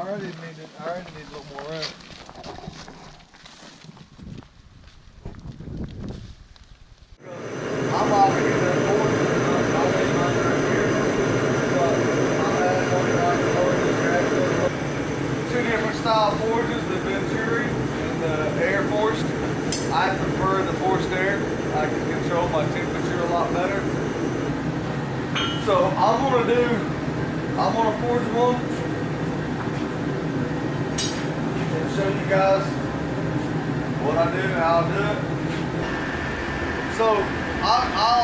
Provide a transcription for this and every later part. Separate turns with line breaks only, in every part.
already need a little more room. I'm over here that forge. Two different style forges, the Venturi and the air forced. I prefer the forced air. I can control my temperature a lot better. So I'm gonna forge one and show you guys what I do and how I do it. So I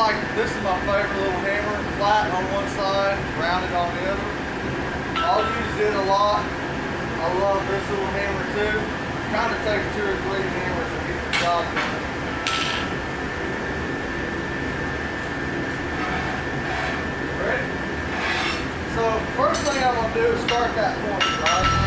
like, this is my favorite little hammer, flat on one side, rounded on the other. I'll use it a lot. I love this little hammer too. Kind of takes 2 or 3 hammers to get the job done. Ready? So first thing I'm going to do is start that point, right?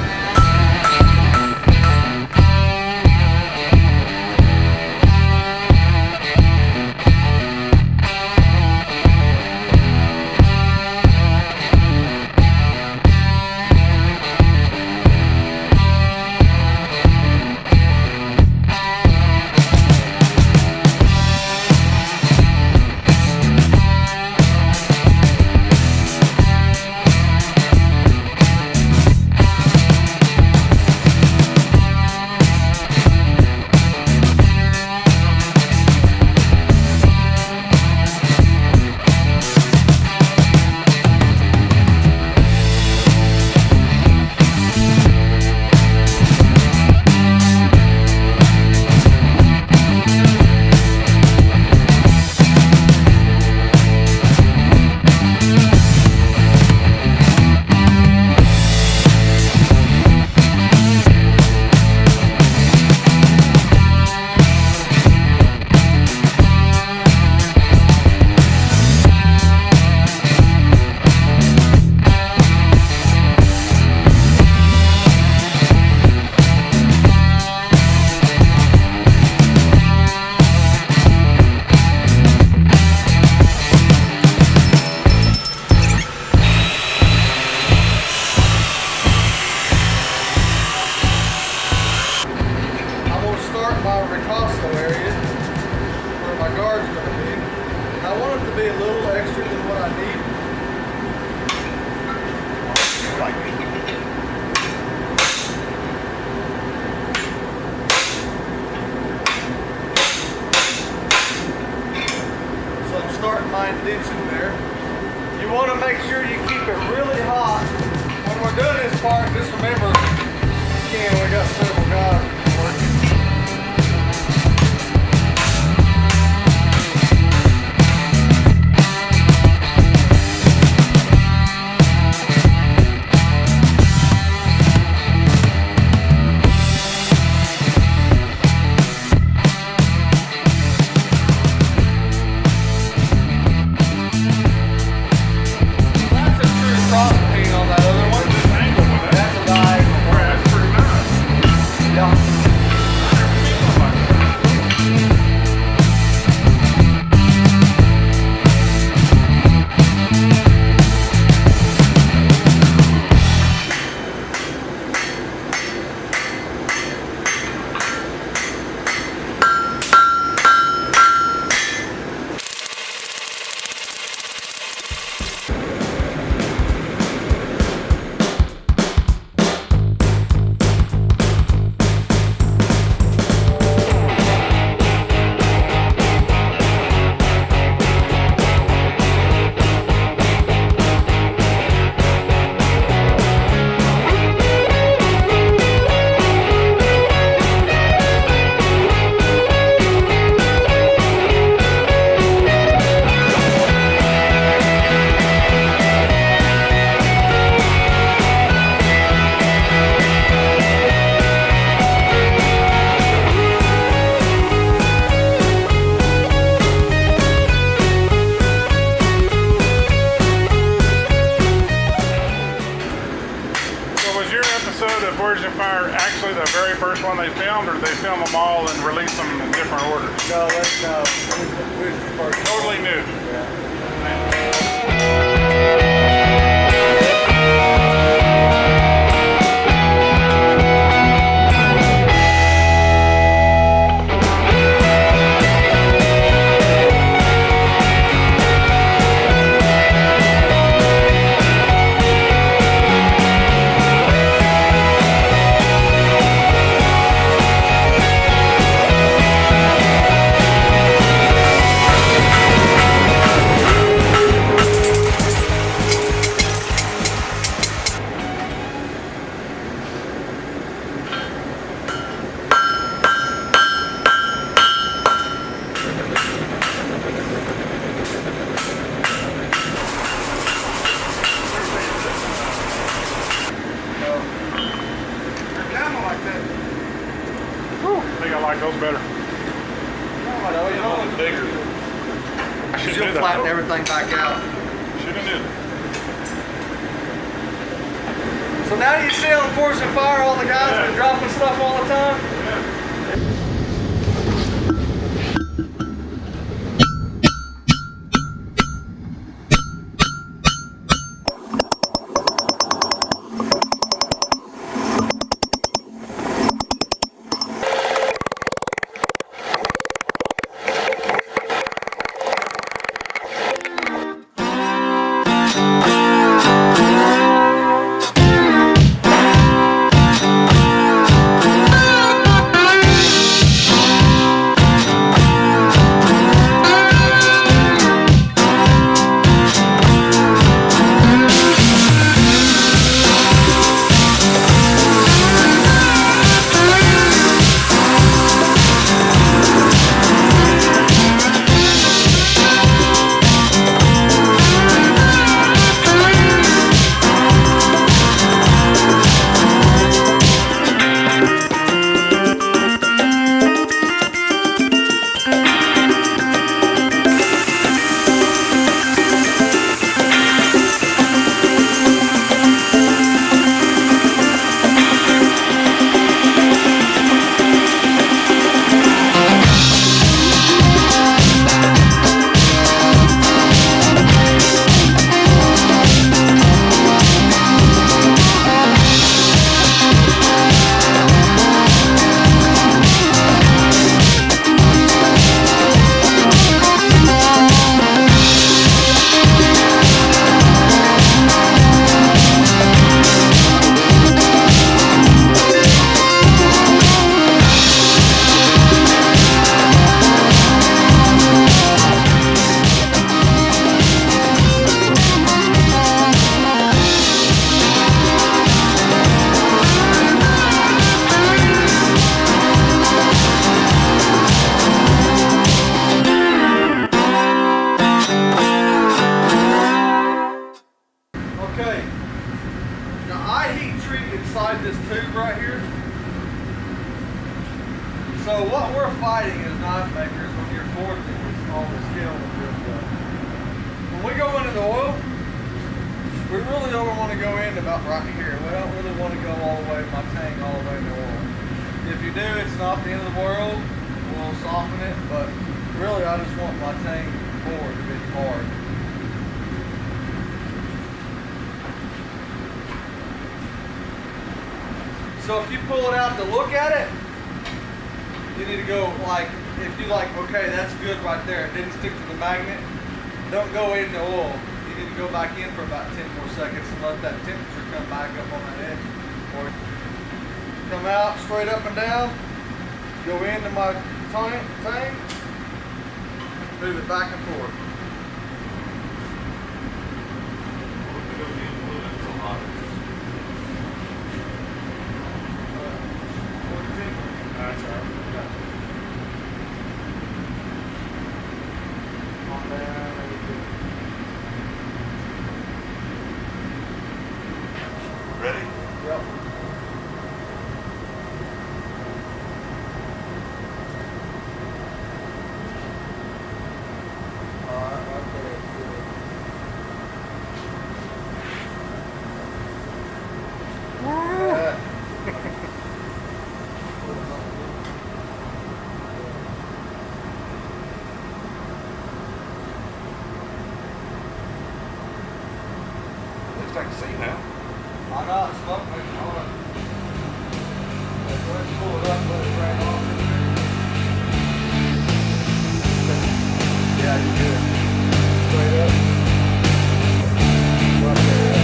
My indention there. You want to make sure you keep it really hot. When we're doing this part, just remember, again, we got several guys working.
Actually the very first one they filmed, or did they film them all and release them in different orders?
No, that's no. It's
totally new.
Yeah.
it goes better.
No, you know,
It's bigger.
I should
you'll
do that.
flatten everything back out.
Should have knew that.
So now you see on Force and Fire, all the guys that are dropping stuff all the time? Okay. Now I heat treat inside this tube right here. So what we're fighting as knife makers when you're forging is all the skill of this stuff. When we go into the oil, we really don't want to go in about right here. We don't really want to go all the way, my tang all the way to oil. If you do, it's not the end of the world. We'll soften it, but really I just want my tang forward to be hard. So if you pull it out to look at it, you need to go like, if you like, okay, that's good right there. It didn't stick to the magnet. Don't go into oil. You need to go back in for about 10 more seconds and let that temperature come back up on that edge. Or come out straight up and down, go into my tang, move it back and forth.
That's all right.
On there,
Ready?
yep. Alright, right there. Yeah.
Looks like a sea now.
I know it's smoke making. Hold on. Let's pull it up, let it drain off. Yeah, you good. Straight up. Right there.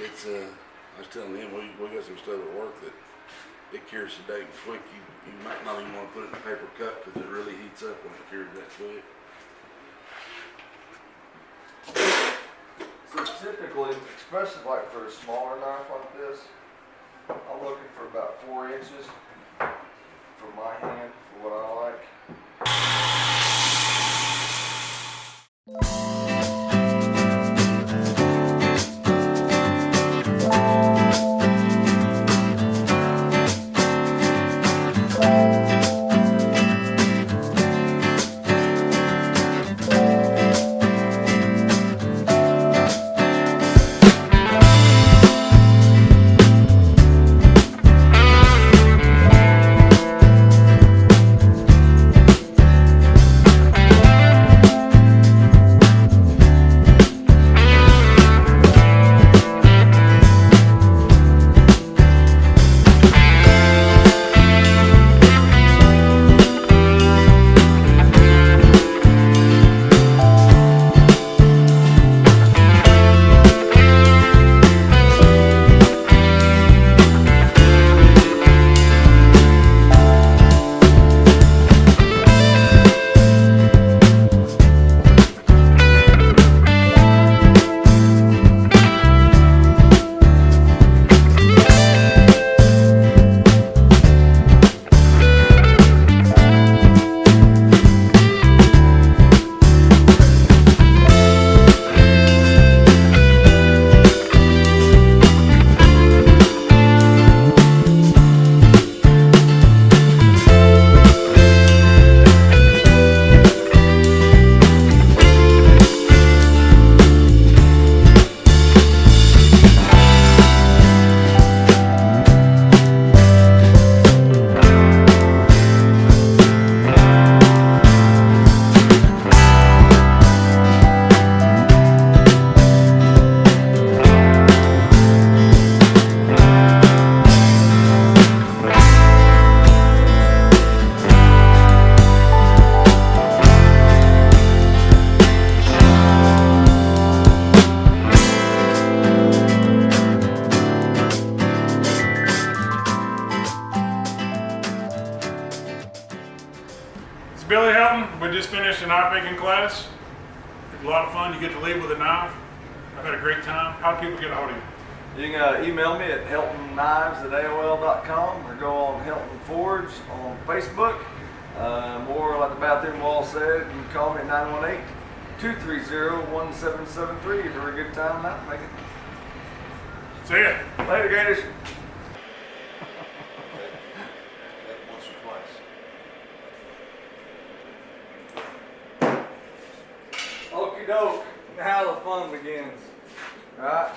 It's I was telling him we got some stuff at work that it cures the date quick. You might not even want to put it in a paper cup because it really heats up when it cures that quick.
So typically, especially like for a smaller knife like this, I'm looking for about 4 inches for my hand for what I like.
Billy Helton, we just finished a knife making class. It's a lot of fun. You get to leave with a knife. I've had a great time. How do people get a hold of you?
You can email me at heltonknives@aol.com or go on Helton Forge on Facebook. Or like the bathroom wall said, you can call me at 918-230-1773 if you're a good time knife making.
See ya.
Later, Gators.
Once or twice.
Okie doke. Now the fun begins. Right?